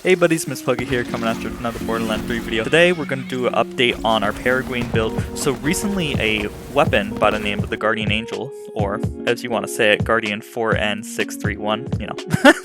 Hey buddies, Miss Puggy here, coming after another Borderlands 3 video. Today we're going to do an update on our Peregrine build. So recently a weapon by the name of the Guardian Angel, or as you want to say it, Guardian 4N631, you know,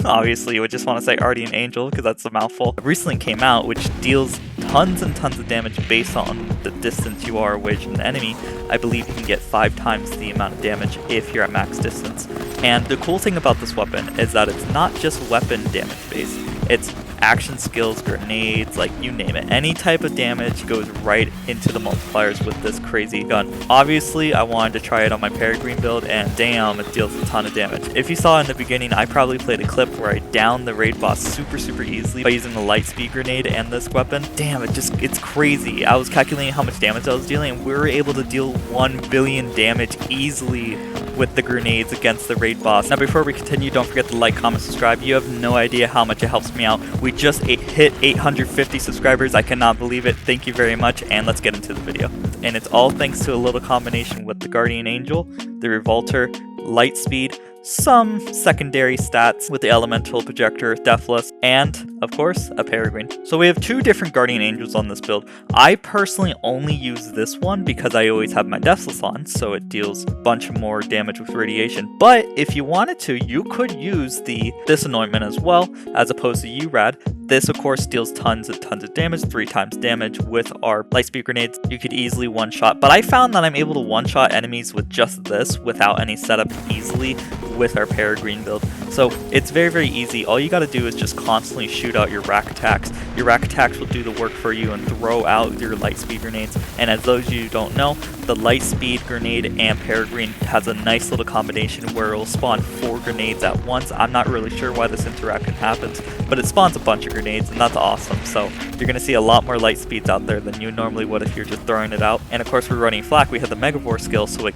obviously you would just want to say Guardian Angel because that's a mouthful, recently came out, which deals tons and tons of damage based on the distance you are away from the enemy. I believe you can get 5 times the amount of damage if you're at max distance. And the cool thing about this weapon is that it's not just weapon damage based, it's action skills, grenades, like you name it. Any type of damage goes right into the multipliers with this crazy gun. Obviously, I wanted to try it on my Peregrine build, and damn, it deals a ton of damage. If you saw in the beginning, I probably played a clip where I downed the raid boss super easily by using the Lightspeed grenade and this weapon. Damn, it's crazy. I was calculating how much damage I was dealing, and we were able to deal 1 billion damage easily with the grenades against the raid boss. Now before we continue, don't forget to like, comment, subscribe. You have no idea how much it helps me out. We just hit 850 subscribers. I cannot believe it. Thank you very much, and let's get into the video. And it's all thanks to a little combination with the Guardian Angel, the Revolter, Lightspeed, some secondary stats with the Elemental Projector, Deathless, and, of course, a Peregrine. So we have 2 different Guardian Angels on this build. I personally only use this one because I always have my Deathless on, so it deals a bunch more damage with radiation. But if you wanted to, you could use this anointment as well, as opposed to URAD. This, of course, deals tons and tons of damage, 3 times damage with our Lightspeed grenades. You could easily one-shot, but I found that I'm able to one-shot enemies with just this without any setup easily with our Peregrine build. So it's very easy. All you gotta do is just constantly shoot out your rack attacks. Your rack attacks will do the work for you and throw out your Lightspeed grenades. And as those of you who don't know, the Lightspeed grenade and Peregrine has a nice little combination where it will spawn 4 grenades at once. I'm not really sure why this interaction happens, but it spawns a bunch of grenades, and that's awesome. So you're gonna see a lot more Lightspeeds out there than you normally would if you're just throwing it out. And of course, we're running Flak. We have the Hemovorous skill, so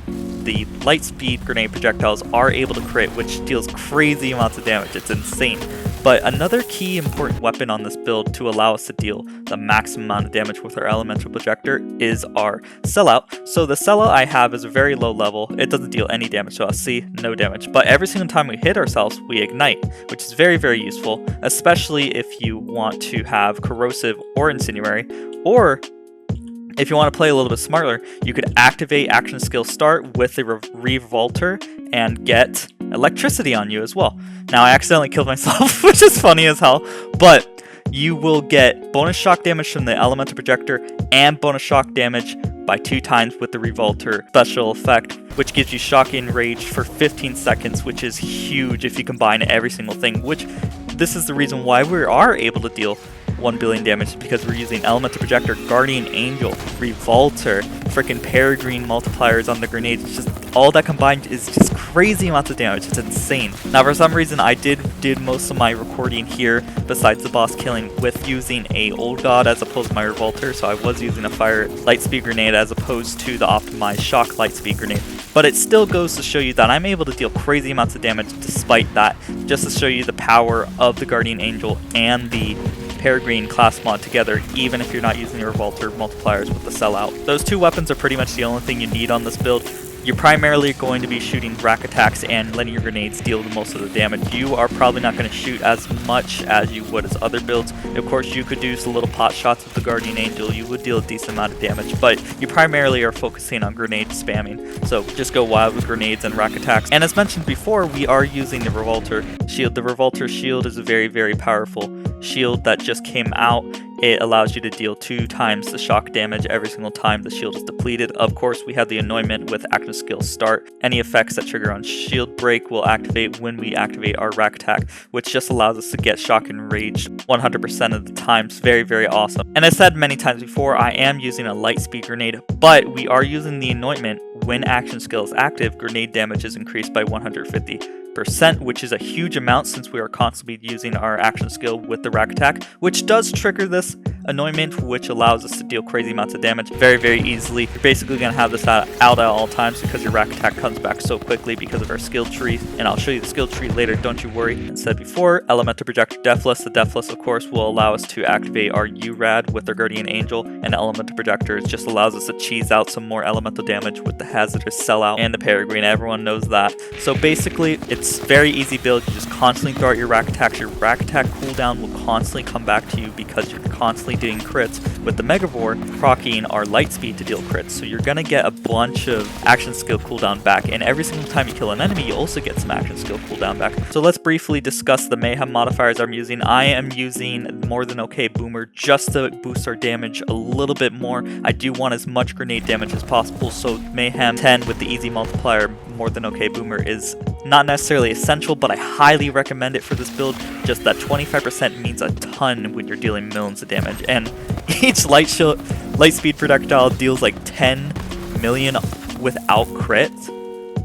the Lightspeed grenade projectiles are able to crit, which deals crazy amounts of damage. It's insane. But another key important weapon on this build to allow us to deal the maximum amount of damage with our Elemental Projector is our Sellout. So the Sellout I have is a very low level. It doesn't deal any damage to us. See, no damage. But every single time we hit ourselves, we ignite, which is very useful, especially if you want to have Corrosive or Incendiary, or if you want to play a little bit smarter, you could activate action skill start with the Revolter and get electricity on you as well. Now I accidentally killed myself, which is funny as hell, but you will get bonus shock damage from the Elemental Projector and bonus shock damage by 2 times with the Revolter special effect, which gives you shocking rage for 15 seconds, which is huge if you combine every single thing, which this is the reason why we are able to deal 1 billion damage, because we're using Elemental Projector, Guardian Angel, Revolter, freaking Peregrine multipliers on the grenades. It's just all that combined is just crazy amounts of damage. It's insane. Now for some reason I did most of my recording here, besides the boss killing, with using a Old God as opposed to my Revolter, so I was using a Fire Lightspeed grenade as opposed to the optimized Shock Lightspeed grenade. But it still goes to show you that I'm able to deal crazy amounts of damage despite that, just to show you the power of the Guardian Angel and the Peregrine class mod together, even if you're not using your Revolter multipliers with the Sellout. Those 2 weapons are pretty much the only thing you need on this build. You're primarily going to be shooting rack attacks and letting your grenades deal the most of the damage. You are probably not going to shoot as much as you would as other builds. Of course, you could do some little pot shots with the Guardian Angel. You would deal a decent amount of damage, but you primarily are focusing on grenade spamming. So just go wild with grenades and rack attacks. And as mentioned before, we are using the Revolter shield. The Revolter shield is a very powerful shield that just came out. It allows you to deal 2 times the shock damage every single time the shield is depleted. Of course, we have the anointment with active skill start. Any effects that trigger on shield break will activate when we activate our rack attack, which just allows us to get shock and rage 100% of the time. It's very awesome. And as said many times before, I am using a Lightspeed grenade, but we are using the anointment. When action skill is active, grenade damage is increased by 150. 25%, which is a huge amount since we are constantly using our action skill with the rack attack, which does trigger this anointment, which allows us to deal crazy amounts of damage very, very easily. You're basically going to have this out at all times because your rack attack comes back so quickly because of our skill tree, and I'll show you the skill tree later, don't you worry. As said before, Elemental Projector Deathless. The Deathless, of course, will allow us to activate our URAD with our Guardian Angel, and Elemental Projector just allows us to cheese out some more elemental damage with the Hazardous Sellout and the Peregrine. Everyone knows that. So basically, it's very easy build. You just constantly throw out your rack attacks. Your rack attack cooldown will constantly come back to you because you're constantly doing crits, with the Megavore proccing our Lightspeed to deal crits. So you're going to get a bunch of action skill cooldown back, and every single time you kill an enemy, you also get some action skill cooldown back. So let's briefly discuss the Mayhem modifiers I'm using. I am using More Than Okay Boomer just to boost our damage a little bit more. I do want as much grenade damage as possible, so Mayhem 10 with the easy multiplier More Than Okay Boomer is not necessarily essential, but I highly recommend it for this build. Just that 25% means a ton when you're dealing millions of damage, and each Lightspeed projectile deals like 10 million without crit.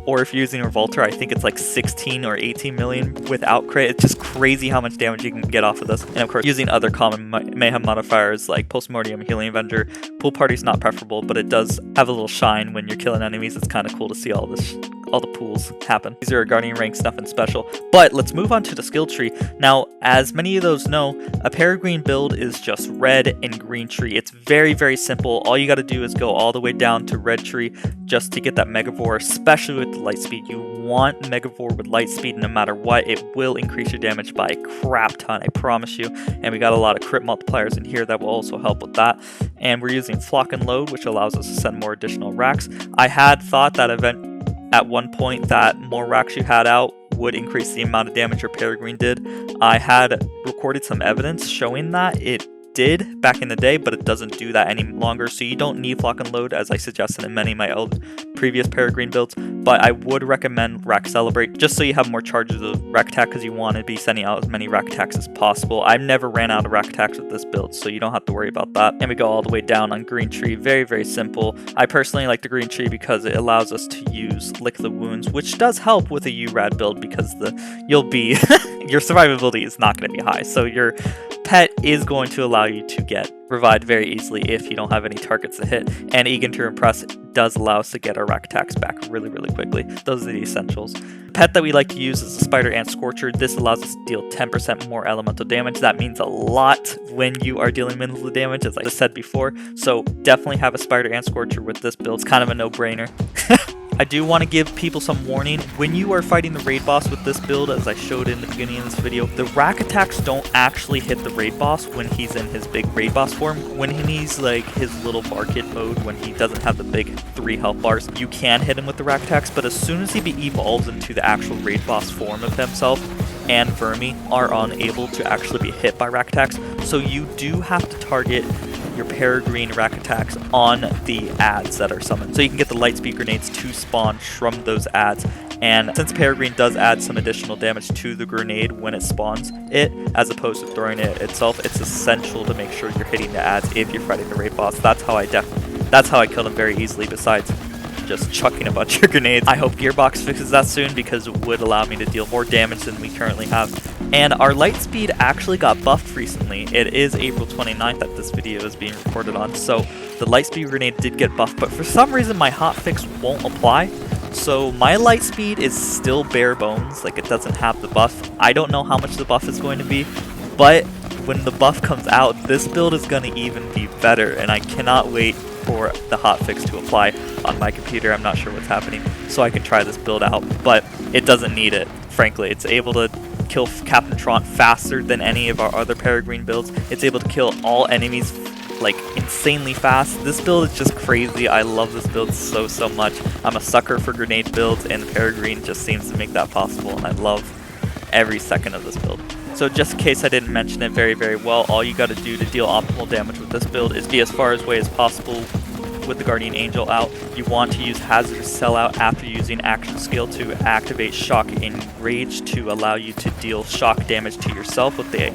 Or if you're using Revolter, I think it's like 16 or 18 million without crit. It's just crazy how much damage you can get off of this. And of course, using other common Mayhem modifiers like Postmortem, Healing Avenger. Pool Party's not preferable, but it does have a little shine when you're killing enemies. It's kind of cool to see all the pools happen. These are Guardian ranks, nothing special. But let's move on to the skill tree. Now, as many of those know, a Peregrine build is just red and green tree. It's very, very simple. All you got to do is go all the way down to red tree just to get that Megavore, especially with the Lightspeed. You want Megavore with Lightspeed no matter what. It will increase your damage by a crap ton, I promise you. And we got a lot of crit multipliers in here that will also help with that. And we're using Flock and Load, which allows us to send more additional racks. I had thought that at one point that more racks you had out would increase the amount of damage your Peregrine did. I had recorded some evidence showing that it did back in the day, but it doesn't do that any longer, so you don't need Flock and Load as I suggested in many of my previous Peregrine builds, but I would recommend Rack Celebrate just so you have more charges of rack attack because you want to be sending out as many rack attacks as possible. I've never ran out of rack attacks with this build, so you don't have to worry about that. And we go all the way down on Green Tree, very, very simple. I personally like the Green Tree because it allows us to use Lick the Wounds, which does help with a URAD build because your survivability is not going to be high, so your pet is going to allow you to get revived very easily if you don't have any targets to hit, and Egan to Impress does allow us to get our rack attacks back really, really quickly. Those are the essentials. The pet that we like to use is the Spider Ant Scorcher. This allows us to deal 10% more elemental damage. That means a lot when you are dealing minimal damage, as I said before, so definitely have a Spider Ant Scorcher with this build. It's kind of a no-brainer. I do want to give people some warning. When you are fighting the raid boss with this build, as I showed in the beginning of this video, the rack attacks don't actually hit the raid boss when he's in his big raid boss form. When he's like his little bar kid mode, when he doesn't have the big 3 health bars, you can hit him with the rack attacks, but as soon as he evolves into the actual raid boss form of himself, and Vermi are unable to actually be hit by rack attacks, so you do have to target your Peregrine rack attacks on the ads that are summoned. So you can get the Lightspeed grenades to spawn from those ads. And since Peregrine does add some additional damage to the grenade when it spawns it, as opposed to throwing it itself, it's essential to make sure you're hitting the ads if you're fighting the raid boss. That's how I killed him very easily, besides just chucking a bunch of grenades. I hope Gearbox fixes that soon because it would allow me to deal more damage than we currently have. And our Lightspeed actually got buffed recently. It is April 29th that this video is being recorded on, so the Lightspeed grenade did get buffed, but for some reason my hotfix won't apply. So my Lightspeed is still bare bones, like it doesn't have the buff. I don't know how much the buff is going to be, but when the buff comes out, this build is going to even be better, and I cannot wait for the hotfix to apply on my computer. I'm not sure what's happening, so I can try this build out, but it doesn't need it, frankly. It's able to kill Captain Tron faster than any of our other Peregrine builds. It's able to kill all enemies like insanely fast. This build is just crazy. I love this build so much. I'm a sucker for grenade builds, and the Peregrine just seems to make that possible, and I love every second of this build. So just in case I didn't mention it very, very well, all you got to do to deal optimal damage with this build is be as far away as possible with the Guardian Angel out. You want to use Hazardous Sellout after using action skill to activate Shock and Rage to allow you to deal shock damage to yourself with the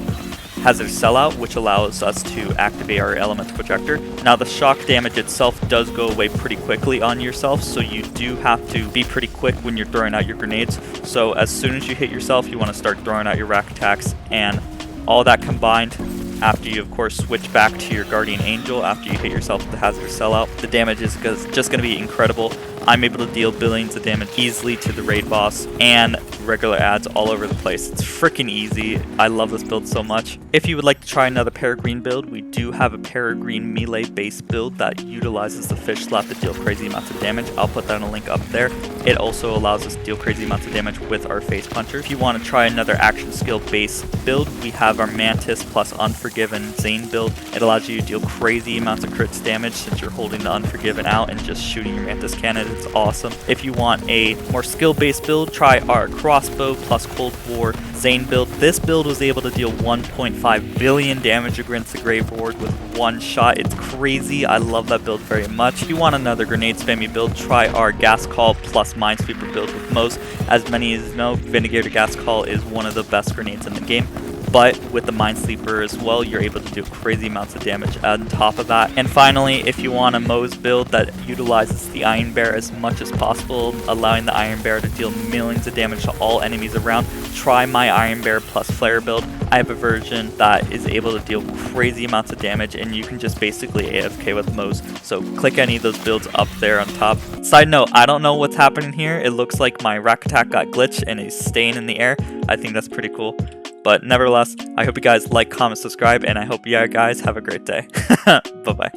Hazardous Sellout, which allows us to activate our elemental projector. Now the shock damage itself does go away pretty quickly on yourself, so you do have to be pretty quick when you're throwing out your grenades. So as soon as you hit yourself, you want to start throwing out your rack attacks, and all that combined, after you of course switch back to your Guardian Angel after you hit yourself with the Hazardous Sellout, the damage is just going to be incredible. I'm able to deal billions of damage easily to the raid boss and regular adds all over the place. It's freaking easy. I love this build so much. If you would like to try another Peregrine build, we do have a Peregrine melee based build that utilizes the fish slap to deal crazy amounts of damage. I'll put that in a link up there. It also allows us to deal crazy amounts of damage with our face puncher. If you want to try another action skill based build, we have our Mantis plus Unforgiven Zane build. It allows you to deal crazy amounts of crits damage since you're holding the Unforgiven out and just shooting your Mantis cannon. It's awesome. If you want a more skill-based build, try our Crossbow plus Cold War Zane build. This build was able to deal 1.5 billion damage against the Grave Ward with one shot. It's crazy. I love that build very much. If you want another grenade spammy build, try our Gas Call plus Minesweeper build with Mo's. As many as know, Vindicator Gas Call is one of the best grenades in the game. But with the Minesweeper as well, you're able to do crazy amounts of damage on top of that. And finally, if you want a Mo's build that utilizes the Iron Bear as much as possible, allowing the Iron Bear to deal millions of damage to all enemies around, try my Iron Bear plus Flare build. I have a version that is able to deal crazy amounts of damage, and you can just basically AFK with Mo's. So click any of those builds up there on top. Side note, I don't know what's happening here. It looks like my rack attack got glitched and is staying in the air. I think that's pretty cool. But nevertheless, I hope you guys like, comment, subscribe, and I hope you guys have a great day. Bye-bye.